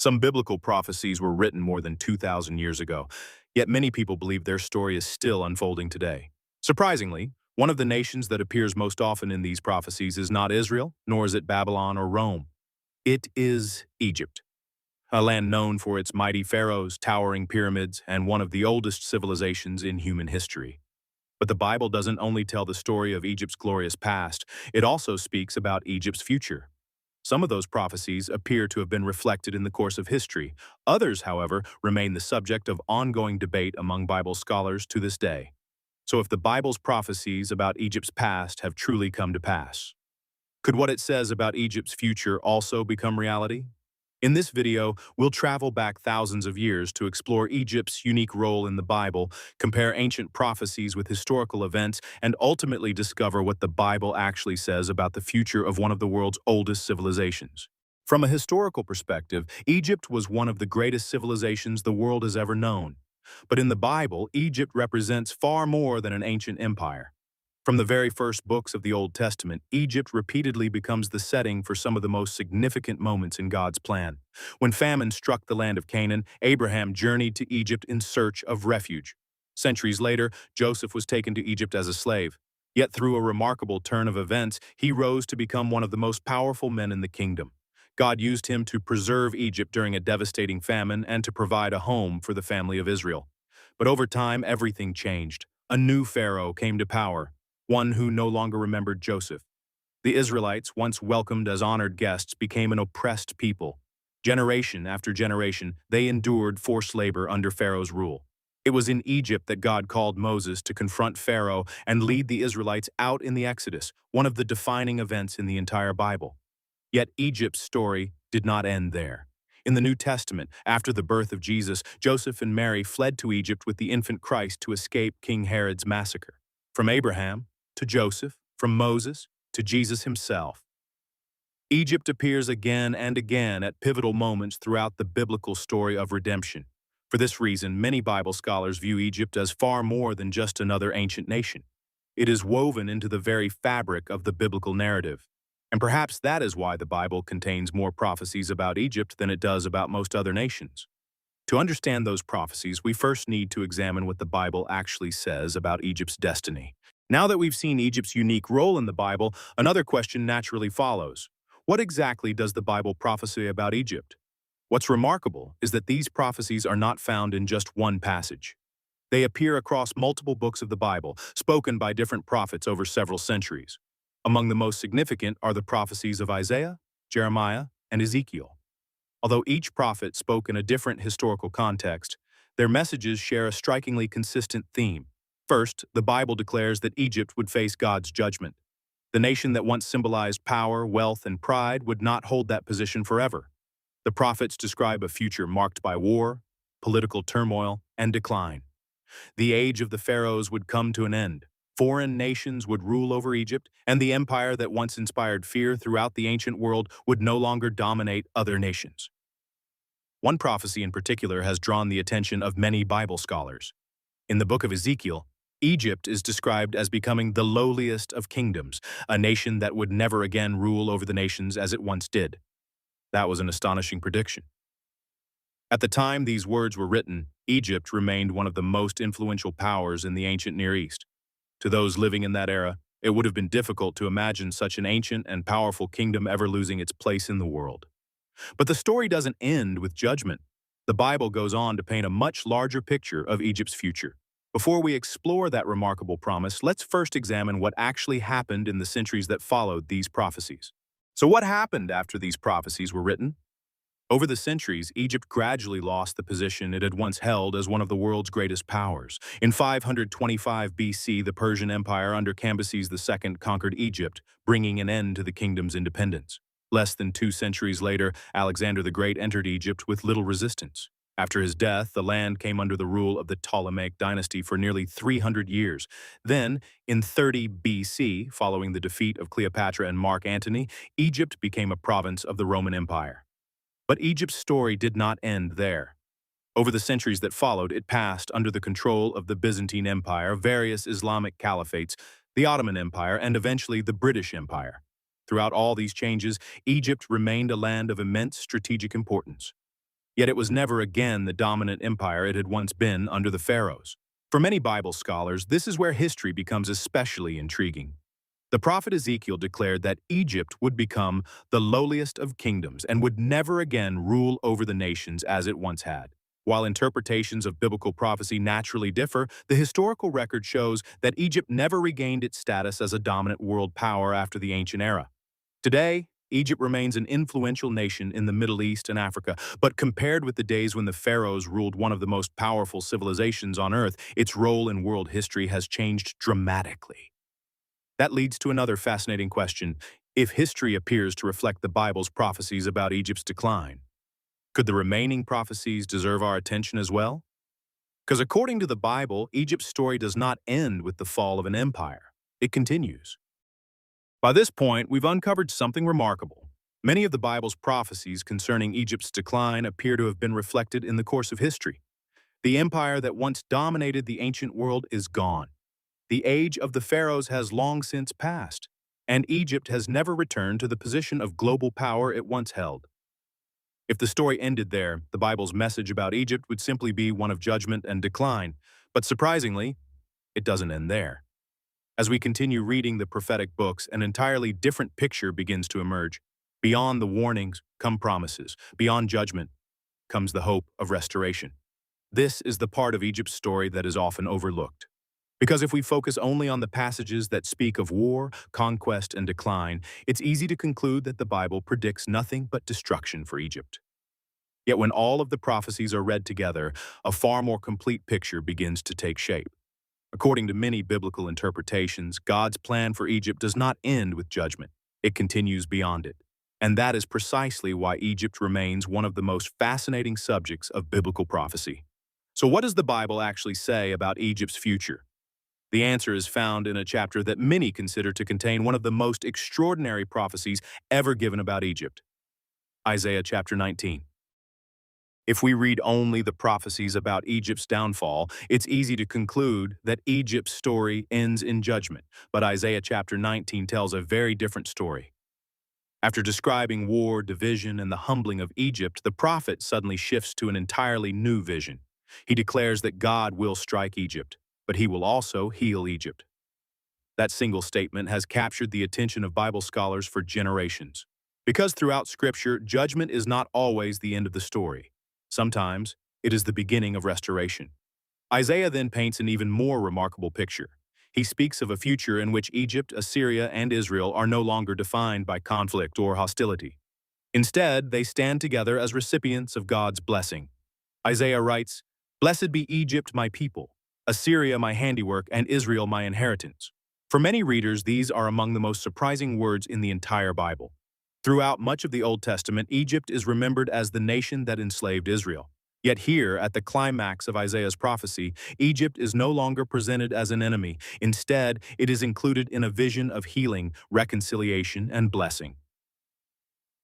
Some biblical prophecies were written more than 2,000 years ago, yet many people believe their story is still unfolding today. Surprisingly, one of the nations that appears most often in these prophecies is not Israel, nor is it Babylon or Rome. It is Egypt, a land known for its mighty pharaohs, towering pyramids, and one of the oldest civilizations in human history. But the Bible doesn't only tell the story of Egypt's glorious past, it also speaks about Egypt's future. Some of those prophecies appear to have been reflected in the course of history. Others, however, remain the subject of ongoing debate among Bible scholars to this day. So if the Bible's prophecies about Egypt's past have truly come to pass, could what it says about Egypt's future also become reality? In this video, we'll travel back thousands of years to explore Egypt's unique role in the Bible, compare ancient prophecies with historical events, and ultimately discover what the Bible actually says about the future of one of the world's oldest civilizations. From a historical perspective, Egypt was one of the greatest civilizations the world has ever known. But in the Bible, Egypt represents far more than an ancient empire. From the very first books of the Old Testament, Egypt repeatedly becomes the setting for some of the most significant moments in God's plan. When famine struck the land of Canaan, Abraham journeyed to Egypt in search of refuge. Centuries later, Joseph was taken to Egypt as a slave. Yet through a remarkable turn of events, he rose to become one of the most powerful men in the kingdom. God used him to preserve Egypt during a devastating famine and to provide a home for the family of Israel. But over time, everything changed. A new pharaoh came to power, one who no longer remembered Joseph. The Israelites, once welcomed as honored guests, became an oppressed people. Generation after generation, they endured forced labor under Pharaoh's rule. It was in Egypt that God called Moses to confront Pharaoh and lead the Israelites out in the Exodus, one of the defining events in the entire Bible. Yet Egypt's story did not end there. In the New Testament, after the birth of Jesus, Joseph and Mary fled to Egypt with the infant Christ to escape King Herod's massacre. From Abraham to Joseph, from Moses to Jesus himself, Egypt appears again and again at pivotal moments throughout the biblical story of redemption. For this reason, many Bible scholars view Egypt as far more than just another ancient nation. It is woven into the very fabric of the biblical narrative. And perhaps that is why the Bible contains more prophecies about Egypt than it does about most other nations. To understand those prophecies, we first need to examine what the Bible actually says about Egypt's destiny. Now that we've seen Egypt's unique role in the Bible, another question naturally follows. What exactly does the Bible prophesy about Egypt? What's remarkable is that these prophecies are not found in just one passage. They appear across multiple books of the Bible, spoken by different prophets over several centuries. Among the most significant are the prophecies of Isaiah, Jeremiah, and Ezekiel. Although each prophet spoke in a different historical context, their messages share a strikingly consistent theme. First, the Bible declares that Egypt would face God's judgment. The nation that once symbolized power, wealth, and pride would not hold that position forever. The prophets describe a future marked by war, political turmoil, and decline. The age of the pharaohs would come to an end. Foreign nations would rule over Egypt, and the empire that once inspired fear throughout the ancient world would no longer dominate other nations. One prophecy in particular has drawn the attention of many Bible scholars. In the book of Ezekiel, Egypt is described as becoming the lowliest of kingdoms, a nation that would never again rule over the nations as it once did. That was an astonishing prediction. At the time these words were written, Egypt remained one of the most influential powers in the ancient Near East. To those living in that era, it would have been difficult to imagine such an ancient and powerful kingdom ever losing its place in the world. But the story doesn't end with judgment. The Bible goes on to paint a much larger picture of Egypt's future. Before we explore that remarkable promise, let's first examine what actually happened in the centuries that followed these prophecies. So what happened after these prophecies were written? Over the centuries, Egypt gradually lost the position it had once held as one of the world's greatest powers. In 525 BC, the Persian Empire under Cambyses II conquered Egypt, bringing an end to the kingdom's independence. Less than 2 centuries later, Alexander the Great entered Egypt with little resistance. After his death, the land came under the rule of the Ptolemaic dynasty for nearly 300 years. Then, in 30 BC, following the defeat of Cleopatra and Mark Antony, Egypt became a province of the Roman Empire. But Egypt's story did not end there. Over the centuries that followed, it passed under the control of the Byzantine Empire, various Islamic caliphates, the Ottoman Empire, and eventually the British Empire. Throughout all these changes, Egypt remained a land of immense strategic importance. Yet it was never again the dominant empire it had once been under the pharaohs. For many Bible scholars, this is where history becomes especially intriguing. The prophet Ezekiel declared that Egypt would become the lowliest of kingdoms and would never again rule over the nations as it once had. While interpretations of biblical prophecy naturally differ, the historical record shows that Egypt never regained its status as a dominant world power after the ancient era. Today, Egypt remains an influential nation in the Middle East and Africa, but compared with the days when the pharaohs ruled one of the most powerful civilizations on Earth, its role in world history has changed dramatically. That leads to another fascinating question. If history appears to reflect the Bible's prophecies about Egypt's decline, could the remaining prophecies deserve our attention as well? Because according to the Bible, Egypt's story does not end with the fall of an empire. It continues. By this point, we've uncovered something remarkable. Many of the Bible's prophecies concerning Egypt's decline appear to have been reflected in the course of history. The empire that once dominated the ancient world is gone. The age of the pharaohs has long since passed, and Egypt has never returned to the position of global power it once held. If the story ended there, the Bible's message about Egypt would simply be one of judgment and decline. But surprisingly, it doesn't end there. As we continue reading the prophetic books, an entirely different picture begins to emerge. Beyond the warnings come promises. Beyond judgment comes the hope of restoration. This is the part of Egypt's story that is often overlooked. Because if we focus only on the passages that speak of war, conquest, and decline, it's easy to conclude that the Bible predicts nothing but destruction for Egypt. Yet when all of the prophecies are read together, a far more complete picture begins to take shape. According to many biblical interpretations, God's plan for Egypt does not end with judgment. It continues beyond it. And that is precisely why Egypt remains one of the most fascinating subjects of biblical prophecy. So what does the Bible actually say about Egypt's future? The answer is found in a chapter that many consider to contain one of the most extraordinary prophecies ever given about Egypt. Isaiah chapter 19. If we read only the prophecies about Egypt's downfall, it's easy to conclude that Egypt's story ends in judgment, but Isaiah chapter 19 tells a very different story. After describing war, division, and the humbling of Egypt, the prophet suddenly shifts to an entirely new vision. He declares that God will strike Egypt, but he will also heal Egypt. That single statement has captured the attention of Bible scholars for generations. Because throughout Scripture, judgment is not always the end of the story. Sometimes, it is the beginning of restoration. Isaiah then paints an even more remarkable picture. He speaks of a future in which Egypt, Assyria, and Israel are no longer defined by conflict or hostility. Instead, they stand together as recipients of God's blessing. Isaiah writes, "Blessed be Egypt, my people, Assyria, my handiwork, and Israel, my inheritance." For many readers, these are among the most surprising words in the entire Bible. Throughout much of the Old Testament, Egypt is remembered as the nation that enslaved Israel. Yet here, at the climax of Isaiah's prophecy, Egypt is no longer presented as an enemy. Instead, it is included in a vision of healing, reconciliation, and blessing.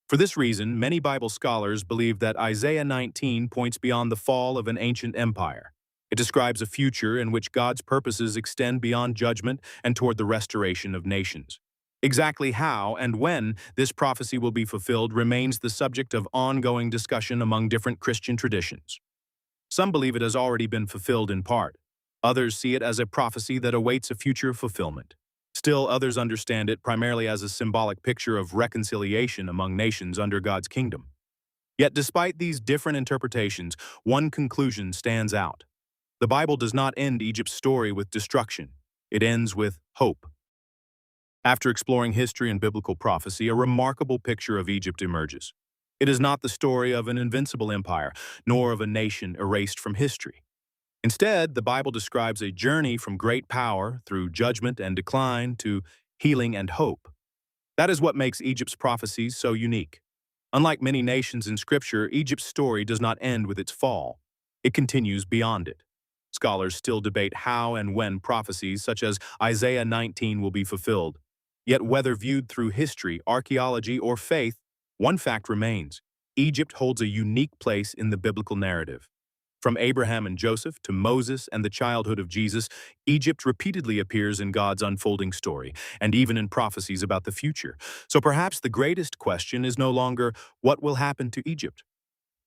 For this reason, many Bible scholars believe that Isaiah 19 points beyond the fall of an ancient empire. It describes a future in which God's purposes extend beyond judgment and toward the restoration of nations. Exactly how and when this prophecy will be fulfilled remains the subject of ongoing discussion among different Christian traditions. Some believe it has already been fulfilled in part. Others see it as a prophecy that awaits a future fulfillment. Still, others understand it primarily as a symbolic picture of reconciliation among nations under God's kingdom. Yet despite these different interpretations, one conclusion stands out. The Bible does not end Egypt's story with destruction. It ends with hope. After exploring history and biblical prophecy, a remarkable picture of Egypt emerges. It is not the story of an invincible empire, nor of a nation erased from history. Instead, the Bible describes a journey from great power through judgment and decline to healing and hope. That is what makes Egypt's prophecies so unique. Unlike many nations in Scripture, Egypt's story does not end with its fall. It continues beyond it. Scholars still debate how and when prophecies such as Isaiah 19 will be fulfilled. Yet whether viewed through history, archaeology, or faith, one fact remains. Egypt holds a unique place in the biblical narrative. From Abraham and Joseph to Moses and the childhood of Jesus, Egypt repeatedly appears in God's unfolding story, and even in prophecies about the future. So perhaps the greatest question is no longer what will happen to Egypt,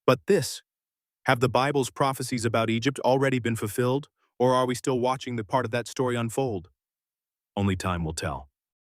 but this: Have the Bible's prophecies about Egypt already been fulfilled, or are we still watching the part of that story unfold? Only time will tell.